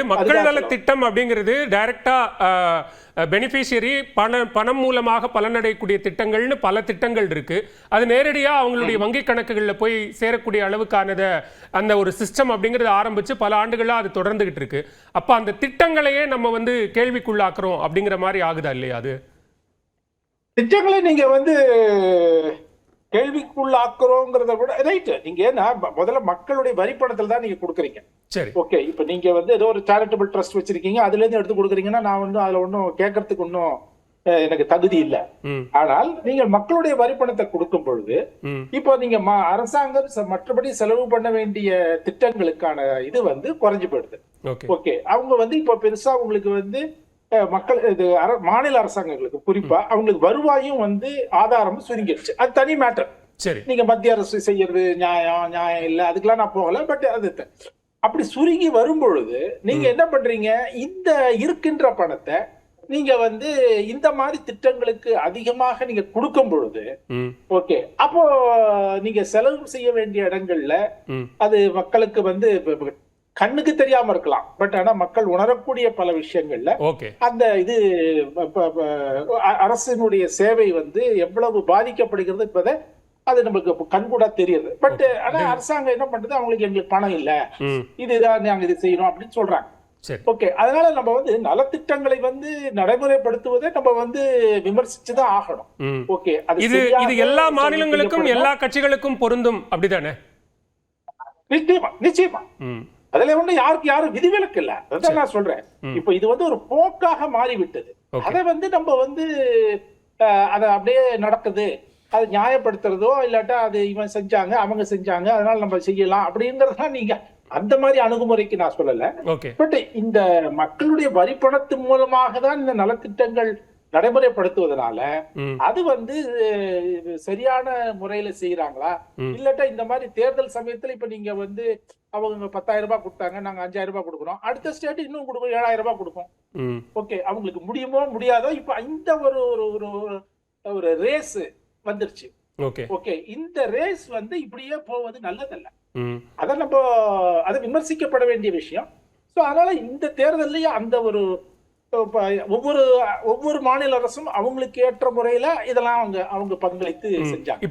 மக்கள் நல திட்டம் அப்படிங்கிறது டைரக்டா பெனிஃபிஷியரி பணம் மூலமாக பலனடையக்கூடிய திட்டங்கள்னு பல திட்டங்கள் இருக்கு. அது நேரடியா அவங்களுடைய வங்கி கணக்குகளில் போய் சேரக்கூடிய அளவுக்கானத அந்த ஒரு சிஸ்டம் அப்படிங்கிறது ஆரம்பிச்சு பல ஆண்டுகளா அது தொடர்ந்துகிட்டு இருக்கு. அப்ப அந்த திட்டங்களையே நம்ம வந்து கேள்விக்குள்ளாக்குறோம் அப்படிங்கிற மாதிரி ஆகுதா இல்லையா? அது திட்டங்களை நீங்க வந்து கேள்விக்குள்ளாக்குறோங்கிறத விட ரைட். நீங்க ஏன்னா முதல்ல மக்களுடைய வரிப்பணத்தில் தான் நீங்க கொடுக்குறீங்க. சரி, ஓகே. இப்ப நீங்க வந்து ஏதோ ஒரு சேரிட்டபிள் ட்ரஸ்ட் வச்சிருக்கீங்க, அதுல இருந்து எடுத்து கொடுக்குறீங்கன்னா நான் வந்து அதுல ஒன்றும் கேட்கறதுக்கு ஒன்றும் எனக்கு தகுதி இல்லை. ஆனால் நீங்க மக்களுடைய வரிப்பணத்தை கொடுக்கும் பொழுது இப்போ நீங்க அரசாங்கம் மற்றபடி செலவு பண்ண வேண்டிய திட்டங்களுக்கான இது வந்து குறைஞ்சு போயிடுது. ஓகே. அவங்க வந்து இப்போ பெருசா உங்களுக்கு வந்து மக்கள் இது மாநில அரசாங்கங்களுக்கு குறிப்பா அவங்களுக்கு வருவாயும் வந்து ஆதாரமும் சுருங்கிடுச்சு. அது தனி மேட்டர். சரி, நீங்க மத்திய அரசு செய்யறது நியாயம் இல்லை, அதுக்கெல்லாம் நான் போகல. பட் அது அப்படி சுருங்கி வரும் பொழுது நீங்க என்ன பண்றீங்க, இந்த இருக்கின்ற பணத்தை நீங்க வந்து இந்த மாதிரி திட்டங்களுக்கு அதிகமாக நீங்க கொடுக்கும் பொழுது ஓகே, அப்போ நீங்க செலவு செய்ய வேண்டிய இடங்கள்ல அது மக்களுக்கு வந்து கண்ணுக்கு தெரியாம இருக்கலாம். பட் ஆனா மக்கள் உணரக்கூடிய பல விஷயங்கள்ல அந்த இது அரசினுடைய சேவை வந்து எவ்வளவு பாதிக்கப்படுகிறது என்பதை அது நமக்கு கண்கூடா தெரியுது. பட் ஆனா அரசாங்கம் என்ன பண்றது, அவங்களுக்கு எங்களுக்கு பணம் இல்ல, இதுதான் நாங்க இது செய்யணும் அப்படின்னு சொல்றாங்க. ஓகே. அதனால நம்ம வந்து நலத்திட்டங்களை வந்து நடைமுறைப்படுத்துவதை நம்ம வந்து விமர்சிச்சுதான் ஆகணும். ஓகே. இது எல்லா மாநிலங்களுக்கும் எல்லா கட்சிகளுக்கும் பொருந்தும் அப்படிதானே? நிச்சயமா நிச்சயமா. அதுல ஒண்ணு யாரும் விதிவிலக்கு இல்ல. அதான் நான் சொல்றேன். இப்ப இது வந்து ஒரு போக்காக மாறிவிட்டது. அதை வந்து நம்ம வந்து அதை அப்படியே நடக்குது, அது நியாயப்படுத்துறதோ இல்லாட்டா அது இவன் செஞ்சாங்க அவங்க செஞ்சாங்க அதனால நம்ம செய்யலாம் அப்படிங்கறதா நீங்க அந்த மாதிரி அணுகுமுறைக்கு நான் சொல்லல. பட் இந்த மக்களுடைய வரிப்பணத்து மூலமாக தான் இந்த நலத்திட்டங்கள் நடைமுறைப்படுத்துவதனால அது வந்து சரியான முறையில செய்யறாங்களா இல்லாட்டா இந்த மாதிரி தேர்தல் சமயத்துல இப்ப நீங்க வந்து அவங்க 10,000 ரூபாய் கொடுத்தாங்க, நாங்க 5,000 ரூபாய் கொடுக்குறோம், அடுத்த ஸ்டேட் இன்னும் கொடுக்கும் 7,000 ரூபாய் கொடுக்கும். ஓகே. அவங்களுக்கு முடியுமோ முடியாதோ இப்ப இந்த ஒரு ரேஸ் வந்துருச்சு. ஓகே. இந்த ரேஸ் வந்து இப்படியே போவது நல்லதல்ல. அத நம்ம அது விமர்சிக்கப்பட வேண்டிய விஷயம். சோ அதனால இந்த தேர்தலையே அந்த ஒரு ஒவ்வொரு மாநில அரசும் அவங்களுக்கு ஏற்ற முறையில இதெல்லாம் அவங்க பங்களித்து செஞ்சாங்க.